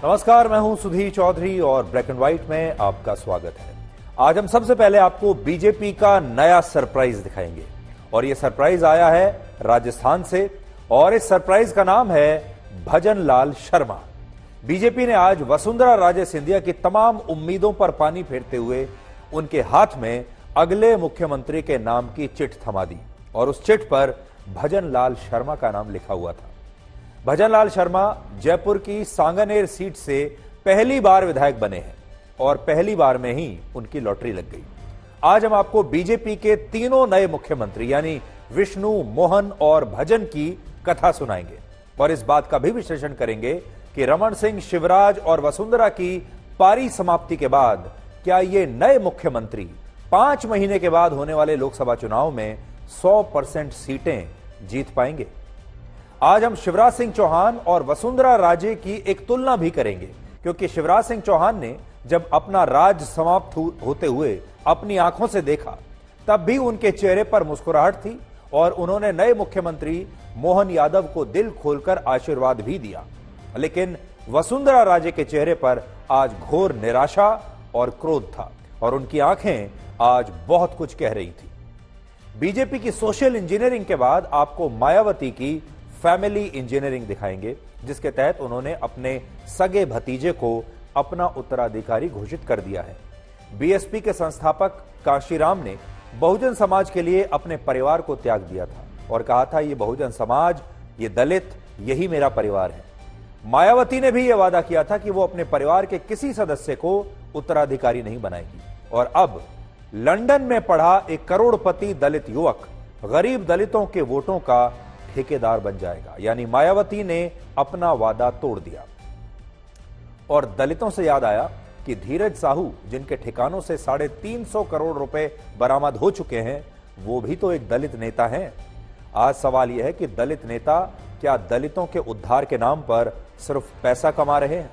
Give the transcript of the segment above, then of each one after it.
नमस्कार, मैं हूं सुधीर चौधरी और ब्लैक एंड व्हाइट में आपका स्वागत है। आज हम सबसे पहले आपको बीजेपी का नया सरप्राइज दिखाएंगे और यह सरप्राइज आया है राजस्थान से और इस सरप्राइज का नाम है भजन लाल शर्मा। बीजेपी ने आज वसुंधरा राजे सिंधिया की तमाम उम्मीदों पर पानी फेरते हुए उनके हाथ में अगले मुख्यमंत्री के नाम की चिट थमा दी और उस चिट पर भजन लाल शर्मा का नाम लिखा हुआ था। भजन लाल शर्मा जयपुर की सांगानेर सीट से पहली बार विधायक बने हैं और पहली बार में ही उनकी लॉटरी लग गई। आज हम आपको बीजेपी के तीनों नए मुख्यमंत्री यानी विष्णु, मोहन और भजन की कथा सुनाएंगे और इस बात का भी विश्लेषण करेंगे कि रमन सिंह, शिवराज और वसुंधरा की पारी समाप्ति के बाद क्या ये नए मुख्यमंत्री 5 महीने के बाद होने वाले लोकसभा चुनाव में 100% सीटें जीत पाएंगे। आज हम शिवराज सिंह चौहान और वसुंधरा राजे की एक तुलना भी करेंगे क्योंकि शिवराज सिंह चौहान ने जब अपना राज समाप्त होते हुए अपनी आंखों से देखा तब भी उनके चेहरे पर मुस्कुराहट थी और उन्होंने नए मुख्यमंत्री मोहन यादव को दिल खोलकर आशीर्वाद भी दिया। लेकिन वसुंधरा राजे के चेहरे पर आज घोर निराशा और क्रोध था और उनकी आंखें आज बहुत कुछ कह रही थी। बीजेपी की सोशल इंजीनियरिंग के बाद आपको मायावती की फैमिली इंजीनियरिंग दिखाएंगे जिसके तहत उन्होंने अपने सगे भतीजे को अपना उत्तराधिकारी घोषित कर दिया है। बीएसपी के संस्थापक कांशीराम ने बहुजन समाज के लिए अपने परिवार को त्याग दिया था और कहा था ये बहुजन समाज, ये दलित, यही मेरा परिवार है। मायावती ने भी यह वादा किया था कि वो अपने परिवार के किसी सदस्य को उत्तराधिकारी नहीं बनाएगी और अब लंदन में पढ़ा एक करोड़पति दलित युवक गरीब दलितों के वोटों का ठेकेदार बन जाएगा। यानी मायावती ने अपना वादा तोड़ दिया। और दलितों से याद आया कि धीरज साहू जिनके ठिकानों से 350 करोड़ रुपए बरामद हो चुके हैं वो भी तो एक दलित नेता हैं। आज सवाल यह है कि दलित नेता क्या दलितों के उद्धार के नाम पर सिर्फ पैसा कमा रहे हैं?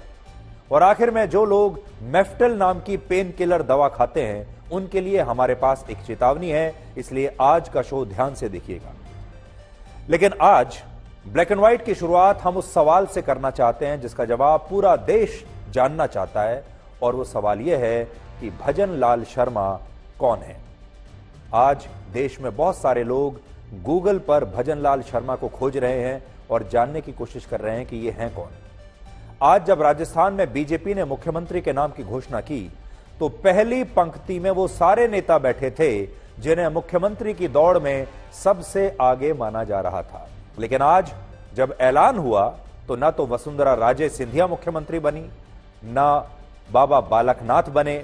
और आखिर में जो लोग मेफ्टल नाम की पेन किलर दवा खाते हैं उनके लिए हमारे पास एक चेतावनी है, इसलिए आज का शो ध्यान से देखिएगा। लेकिन आज ब्लैक एंड व्हाइट की शुरुआत हम उस सवाल से करना चाहते हैं जिसका जवाब पूरा देश जानना चाहता है और वो सवाल यह है कि भजन लाल शर्मा कौन है। आज देश में बहुत सारे लोग गूगल पर भजन लाल शर्मा को खोज रहे हैं और जानने की कोशिश कर रहे हैं कि ये हैं कौन। आज जब राजस्थान में बीजेपी ने मुख्यमंत्री के नाम की घोषणा की तो पहली पंक्ति में वो सारे नेता बैठे थे जिन्हें मुख्यमंत्री की दौड़ में सबसे आगे माना जा रहा था। लेकिन आज जब ऐलान हुआ तो ना तो वसुंधरा राजे सिंधिया मुख्यमंत्री बनी, ना बाबा बालकनाथ बने,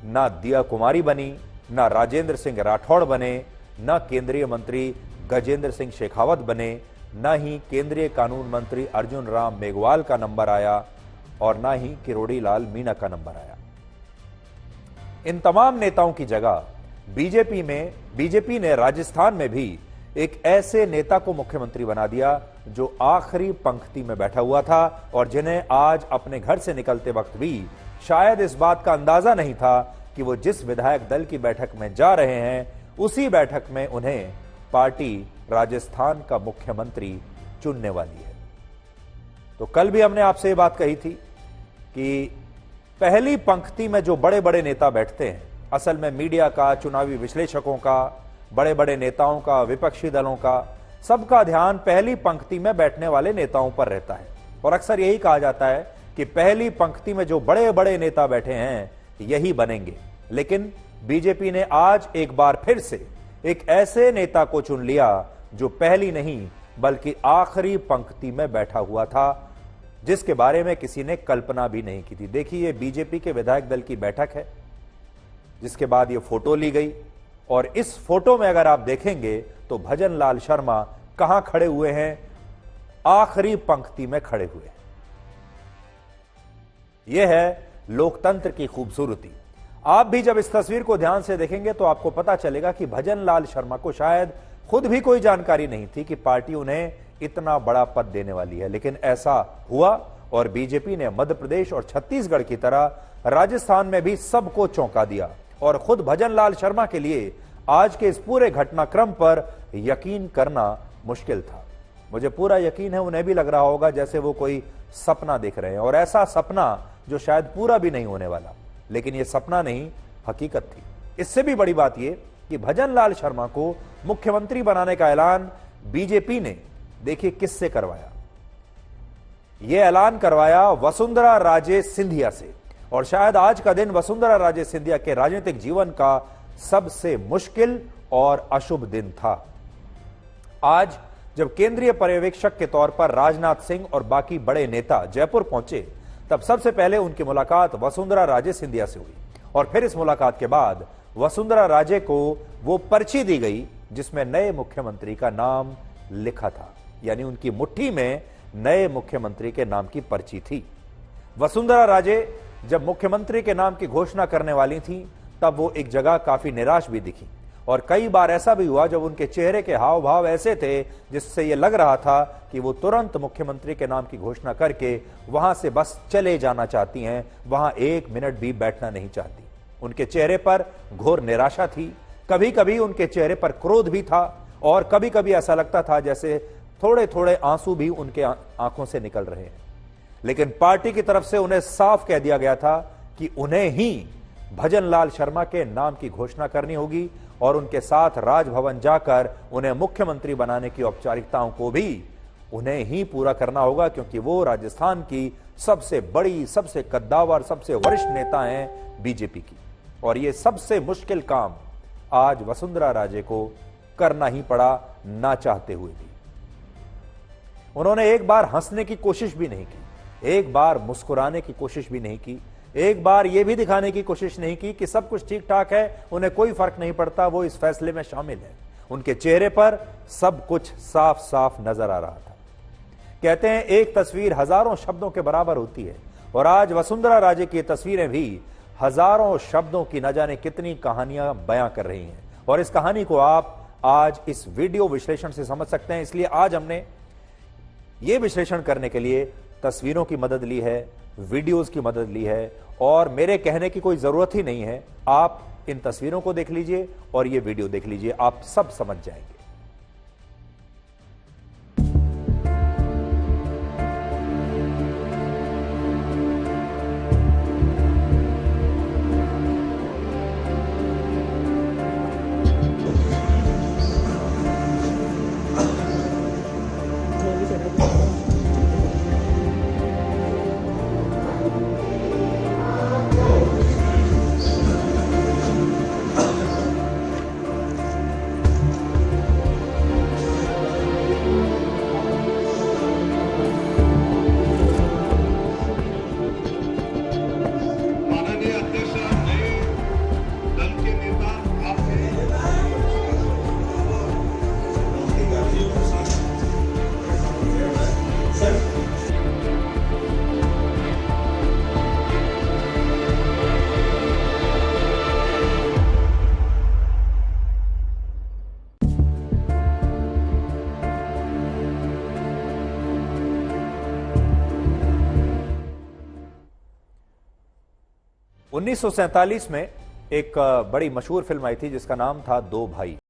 ना दिया कुमारी बनी, ना राजेंद्र सिंह राठौड़ बने, ना केंद्रीय मंत्री गजेंद्र सिंह शेखावत बने, ना ही केंद्रीय कानून मंत्री अर्जुन राम मेघवाल का नंबर आया और ना ही किरोड़ी लाल मीणा का नंबर आया। इन तमाम नेताओं की जगह बीजेपी ने राजस्थान में भी एक ऐसे नेता को मुख्यमंत्री बना दिया जो आखिरी पंक्ति में बैठा हुआ था और जिन्हें आज अपने घर से निकलते वक्त भी शायद इस बात का अंदाजा नहीं था कि वो जिस विधायक दल की बैठक में जा रहे हैं उसी बैठक में उन्हें पार्टी राजस्थान का मुख्यमंत्री चुनने वाली है। तो कल भी हमने आपसे ये बात कही थी कि पहली पंक्ति में जो बड़े बड़े नेता बैठते हैं असल में मीडिया का, चुनावी विश्लेषकों का, बड़े बड़े नेताओं का, विपक्षी दलों का, सबका ध्यान पहली पंक्ति में बैठने वाले नेताओं पर रहता है और अक्सर यही कहा जाता है कि पहली पंक्ति में जो बड़े बड़े नेता बैठे हैं यही बनेंगे। लेकिन बीजेपी ने आज एक बार फिर से एक ऐसे नेता को चुन लिया जो पहली नहीं बल्कि आखिरी पंक्ति में बैठा हुआ था जिसके बारे में किसी ने कल्पना भी नहीं की थी। देखिए, ये बीजेपी के विधायक दल की बैठक है जिसके बाद ये फोटो ली गई और इस फोटो में अगर आप देखेंगे तो भजन लाल शर्मा कहां खड़े हुए हैं? आखिरी पंक्ति में खड़े हुए हैं। यह है लोकतंत्र की खूबसूरती। आप भी जब इस तस्वीर को ध्यान से देखेंगे तो आपको पता चलेगा कि भजन लाल शर्मा को शायद खुद भी कोई जानकारी नहीं थी कि पार्टी उन्हें इतना बड़ा पद देने वाली है, लेकिन ऐसा हुआ और बीजेपी ने मध्य प्रदेश और छत्तीसगढ़ की तरह राजस्थान में भी सबको चौंका दिया और खुद भजन लाल शर्मा के लिए आज के इस पूरे घटनाक्रम पर यकीन करना मुश्किल था। मुझे पूरा यकीन है उन्हें भी लग रहा होगा जैसे वो कोई सपना देख रहे हैं, और ऐसा सपना जो शायद पूरा भी नहीं होने वाला। लेकिन यह सपना नहीं, हकीकत थी। इससे भी बड़ी बात यह कि भजन लाल शर्मा को मुख्यमंत्री बनाने का ऐलान बीजेपी ने देखिए किससे करवाया। यह ऐलान करवाया वसुंधरा राजे सिंधिया से, और शायद आज का दिन वसुंधरा राजे सिंधिया के राजनीतिक जीवन का सबसे मुश्किल और अशुभ दिन था। आज जब केंद्रीय पर्यवेक्षक के तौर पर राजनाथ सिंह और बाकी बड़े नेता जयपुर पहुंचे, तब सबसे पहले उनकी मुलाकात वसुंधरा राजे सिंधिया से हुई, और फिर इस मुलाकात के बाद वसुंधरा राजे को वो पर्ची दी गई जिसमें नए मुख्यमंत्री का नाम लिखा था, यानी उनकी मुट्ठी में नए मुख्यमंत्री के नाम की पर्ची थी। वसुंधरा राजे जब मुख्यमंत्री के नाम की घोषणा करने वाली थी, तब वो एक जगह काफी निराश भी दिखी, और कई बार ऐसा भी हुआ जब उनके चेहरे के हाव भाव ऐसे थे जिससे यह लग रहा था कि वो तुरंत मुख्यमंत्री के नाम की घोषणा करके वहां से बस चले जाना चाहती हैं, वहां एक मिनट भी बैठना नहीं चाहती। उनके चेहरे पर घोर निराशा थी, कभी कभी उनके चेहरे पर क्रोध भी था, और कभी कभी ऐसा लगता था जैसे थोड़े थोड़े आंसू भी उनके आंखों से निकल रहे हैं। लेकिन पार्टी की तरफ से उन्हें साफ कह दिया गया था कि उन्हें ही भजन लाल शर्मा के नाम की घोषणा करनी होगी, और उनके साथ राजभवन जाकर उन्हें मुख्यमंत्री बनाने की औपचारिकताओं को भी उन्हें ही पूरा करना होगा, क्योंकि वो राजस्थान की सबसे बड़ी, सबसे कद्दावर, सबसे वरिष्ठ नेता हैं बीजेपी की। और ये सबसे मुश्किल काम आज वसुंधरा राजे को करना ही पड़ा, ना चाहते हुए भी। उन्होंने एक बार हंसने की कोशिश भी नहीं की, एक बार मुस्कुराने की कोशिश भी नहीं की, एक बार यह भी दिखाने की कोशिश नहीं की कि सब कुछ ठीक ठाक है, उन्हें कोई फर्क नहीं पड़ता, वो इस फैसले में शामिल है। उनके चेहरे पर सब कुछ साफ साफ नजर आ रहा था। कहते हैं एक तस्वीर हजारों शब्दों के बराबर होती है, और आज वसुंधरा राजे की तस्वीरें भी हजारों शब्दों की न जाने कितनी कहानियां बयां कर रही हैं, और इस कहानी को आप आज इस वीडियो विश्लेषण से समझ सकते हैं। इसलिए आज हमने ये विश्लेषण करने के लिए तस्वीरों की मदद ली है, वीडियोस की मदद ली है, और मेरे कहने की कोई जरूरत ही नहीं है। आप इन तस्वीरों को देख लीजिए और ये वीडियो देख लीजिए, आप सब समझ जाएंगे। उन्नीस सौ सैंतालीस में एक बड़ी मशहूर फिल्म आई थी जिसका नाम था दो भाई।